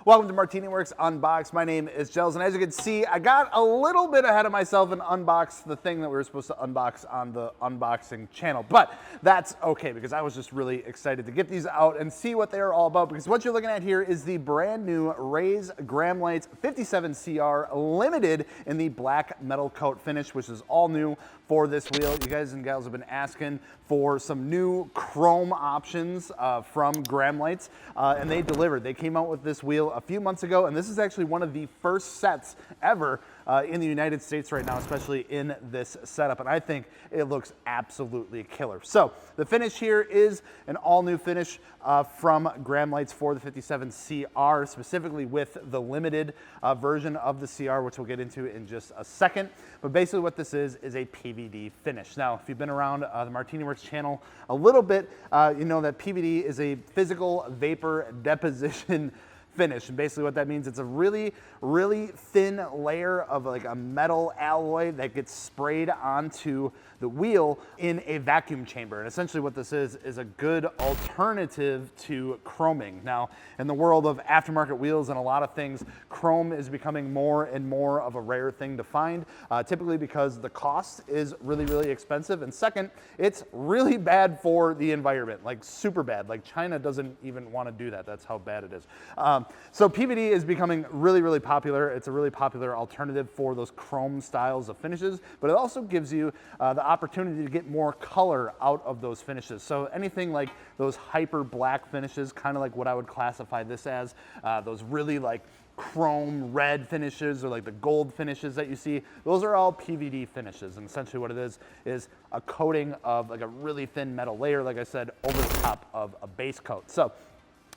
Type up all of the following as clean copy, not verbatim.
Welcome to MartiniWorks Unboxed. My name is Gels, and as you can see, I got a little bit ahead of myself and unboxed the thing that we were supposed to unbox on the unboxing channel, but that's okay because I was just really excited to get these out and see what they are all about, because what you're looking at here is the brand new Raise Gramlites 57CR Limited in the black metal coat finish, which is all new for this wheel. You guys and gals have been asking for some new chrome options from Gramlites, and they delivered. They came out with this wheel a few months ago, and this is actually one of the first sets ever in the United States right now, especially in this setup, and I think it looks absolutely killer. So the finish here is an all-new finish from Gramlites for the 57CR, specifically with the limited version of the CR, which we'll get into in just a second. But basically what this is a PVD finish. Now, if you've been around the MartiniWorks channel a little bit, you know that PVD is a physical vapor deposition finish, and basically what that means, it's a really thin layer of like a metal alloy that gets sprayed onto the wheel in a vacuum chamber. And essentially what this is a good alternative to chroming. Now, in the world of aftermarket wheels and a lot of things, chrome is becoming more and more of a rare thing to find, typically because the cost is really expensive, and second, it's really bad for the environment, like super bad. Like China doesn't even want to do that. That's how bad it is. So PVD is becoming really popular. It's a really popular alternative for those chrome styles of finishes, but it also gives you the opportunity to get more color out of those finishes. So anything like those hyper black finishes, kind of like what I would classify this as, those really like chrome red finishes or like the gold finishes that you see, those are all PVD finishes. And essentially what it is a coating of like a really thin metal layer, like I said, over the top of a base coat. So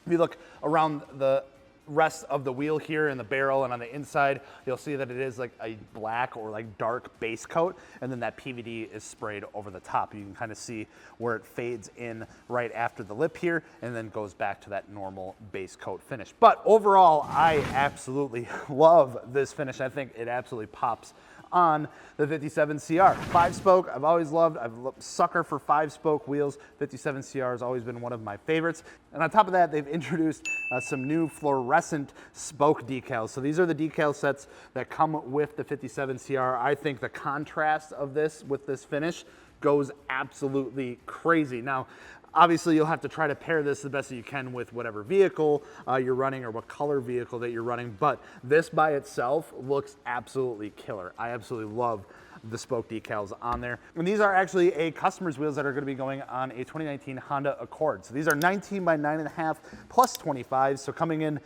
if you look around the rest of the wheel here in the barrel and on the inside, you'll see that it is like a black or like dark base coat, and then that PVD is sprayed over the top. You can kind of see where it fades in right after the lip here and then goes back to that normal base coat finish. But overall, I absolutely love this finish. I think it absolutely pops on the 57CR. 5-spoke, I've always loved. I'm a sucker for 5-spoke wheels. 57CR has always been one of my favorites. And on top of that, they've introduced some new fluorescent spoke decals. So these are the decal sets that come with the 57CR. I think the contrast of this with this finish goes absolutely crazy. Now, obviously, you'll have to try to pair this the best that you can with whatever vehicle you're running or what color vehicle that you're running, but this by itself looks absolutely killer. I absolutely love the spoke decals on there. And these are actually a customer's wheels that are going to be going on a 2019 Honda Accord. So these are 19 by 9.5 plus 25, so coming in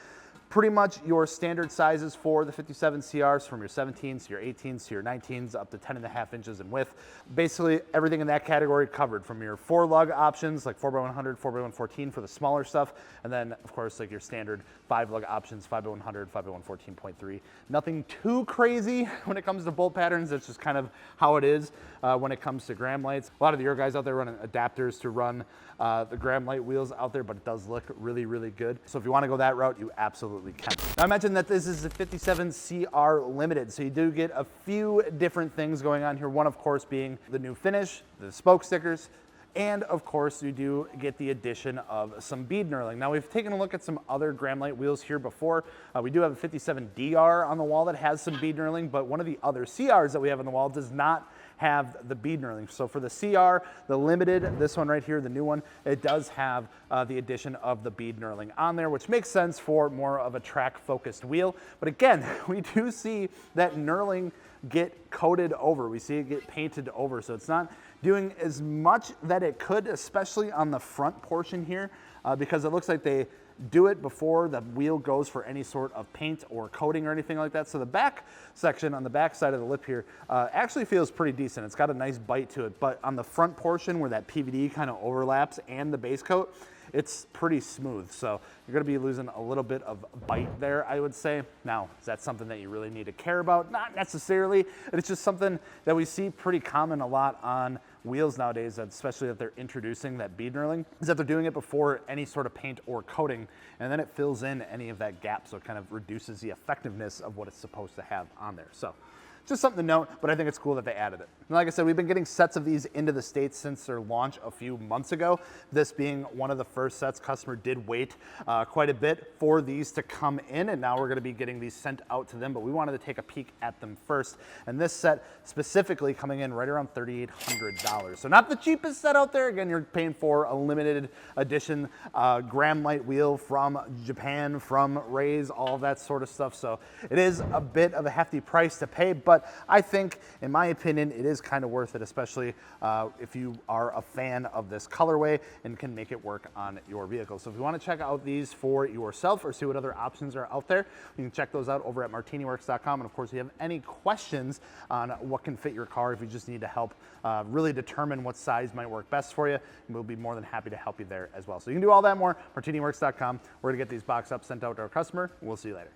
pretty much your standard sizes for the 57CRs, from your 17s to your 18s to your 19s up to 10.5 inches in width. Basically everything in that category covered, from your 4-lug options like 4x100, 4x114 for the smaller stuff, and then of course like your standard 5-lug options, 5x100, 5x114.3. Nothing too crazy when it comes to bolt patterns. It's just kind of how it is when it comes to Gramlites. A lot of your guys out there running adapters to run the Gramlite wheels out there, but it does look really good. So if you want to go that route, you absolutely can. Now, I mentioned that this is a 57CR Limited, so you do get a few different things going on here. One, of course, being the new finish, the spoke stickers, and of course, you do get the addition of some bead knurling. Now, we've taken a look at some other Gramlite wheels here before. We do have a 57DR on the wall that has some bead knurling, but one of the other CRs that we have on the wall does not have the bead knurling. So for the CR, the Limited, this one right here, the new one, it does have the addition of the bead knurling on there, which makes sense for more of a track-focused wheel. But again, we do see that knurling get coated over. We see it get painted over, so it's not doing as much that it could, especially on the front portion here, because it looks like they do it before the wheel goes for any sort of paint or coating or anything like that. So the back section on the back side of the lip here actually feels pretty decent. It's got a nice bite to it, but on the front portion where that PVD kind of overlaps and the base coat, it's pretty smooth. So you're gonna be losing a little bit of bite there, I would say. Now, is that something that you really need to care about? Not necessarily. It's just something that we see pretty common a lot on wheels nowadays, especially that they're introducing that bead knurling, is that they're doing it before any sort of paint or coating, and then it fills in any of that gap, so it kind of reduces the effectiveness of what it's supposed to have on there. So just something to note, but I think it's cool that they added it. And like I said, we've been getting sets of these into the States since their launch a few months ago. This being one of the first sets. Customer did wait quite a bit for these to come in, and now we're gonna be getting these sent out to them, but we wanted to take a peek at them first. And this set specifically coming in right around $3,800. So not the cheapest set out there. Again, you're paying for a limited edition gram light wheel from Japan, from Rays, all that sort of stuff. So it is a bit of a hefty price to pay, but I think, in my opinion, it is kind of worth it, especially if you are a fan of this colorway and can make it work on your vehicle. So if you want to check out these for yourself or see what other options are out there, you can check those out over at MartiniWorks.com. And of course, if you have any questions on what can fit your car, if you just need to help really determine what size might work best for you, we'll be more than happy to help you there as well. So you can do all that more, MartiniWorks.com. We're going to get these box up, sent out to our customer. We'll see you later.